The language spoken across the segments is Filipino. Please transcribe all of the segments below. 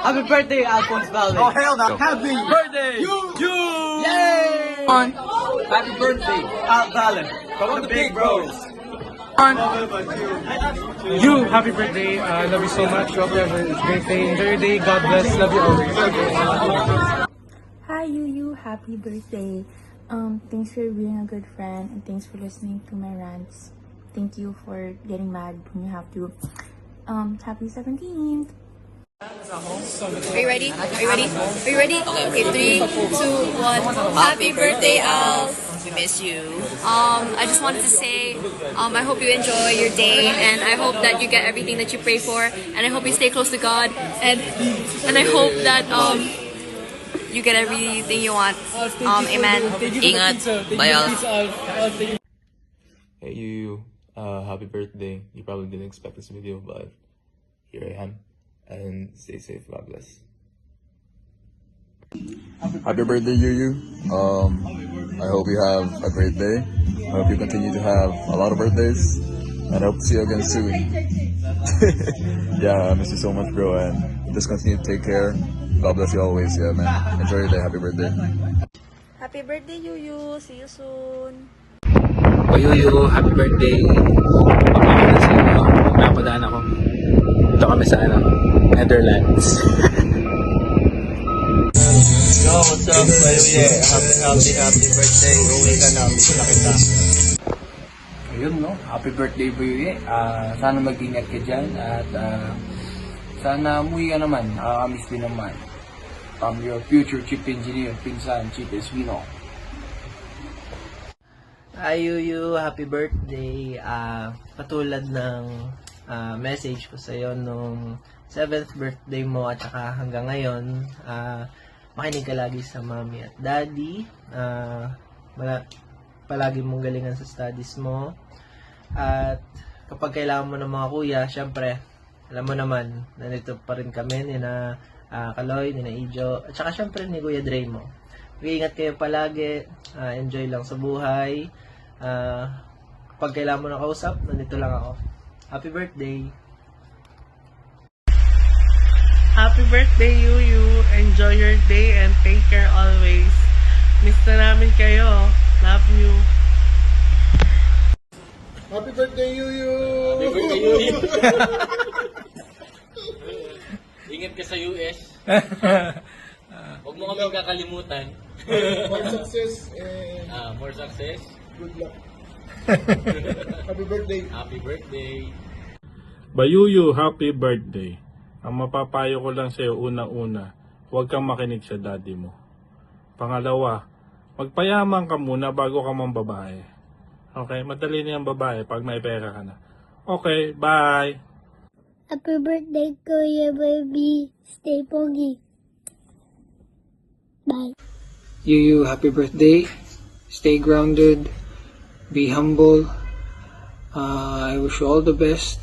Happy birthday, Alphonse Valdez. Oh, hell no. Happy birthday! You! Yay! On. Happy birthday, Al Valen. From the Big Bros. On. You, happy birthday. Love you so much. Hope you have a great day. Enjoy your day. God bless. Love you always. Hi Yu, happy birthday. Thanks for being a good friend and thanks for listening to my rants. Thank you for getting mad when you have to. Happy 17th. Are you ready? Are you ready? Are you ready? Okay, 3, 2, 1. Happy birthday, Al. We miss you. I just wanted to say, I hope you enjoy your day, and I hope that you get everything that you pray for, and I hope you stay close to God, and I hope that you get everything you want. Amen. Ingat. Bye, Al. Hey you, happy birthday. You probably didn't expect this video, but here I am. And stay safe, God bless. Happy birthday, Yu. I hope you have a great day. I hope you continue to have a lot of birthdays. And I hope to see you again soon. Yeah, I miss you so much, bro. And just continue to take care. God bless you always. Yeah, man. Enjoy your day. Happy birthday. Happy birthday, Yuyu. See you soon. O Yuyu, happy birthday. Pagkakita sa inyo, napadaan ako. Dito kami sa Netherlands. Yo, what's up, Bayuye? Happy birthday. Uwi ka na. Miss na kita. Ayun, no? Happy birthday, Boy. Sana mag-ingat ka dyan at sana umuwi ka naman. Nakakamiss din naman. Your future chief engineer, Pinsan, Chief Espino. Hi Yuyu, happy birthday. Katulad ng message ko sa'yo nung 7th birthday mo at saka hanggang ngayon, makinig ka lagi sa mommy at daddy. Palagi mong galingan sa studies mo. At kapag kailangan mo ng mga kuya, syempre, alam mo naman, nandito pa rin kami ni na Kaloy, ni na Ijo, at saka syempre ni Kuya Dre mo. Mag-iingat kayo palagi, enjoy lang sa buhay. Kapag kailangan mo ng kausap, nandito lang ako. Happy birthday! Happy birthday, Yuyu. Enjoy your day and take care always. Miss na namin kayo. Love you. Happy birthday, Yuyu! Happy birthday, Yuyu. Ingat ka sa US. Huwag mo kami kakalimutan. More success and More success. good luck. Happy birthday. Happy birthday. Bayuyu, happy birthday. Ang mapapayo ko lang sa'yo una-una, huwag kang makinig sa daddy mo. Pangalawa, magpayaman ka muna bago ka mambabae. Okay, madali na yung babae pag may pera ka na. Okay, bye! Happy birthday, Kuya Baby. Stay pogi. Bye. Yuyu, happy birthday. Stay grounded. Be humble. I wish you all the best.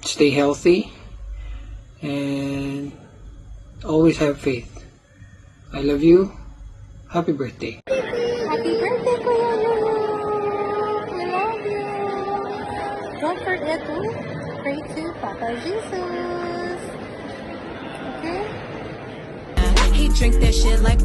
Stay healthy. And always have faith. I love you. Happy birthday. Happy birthday, Kuya Lulu. I love you. Don't forget to pray to Papa Jesus. Okay? He drink that shit like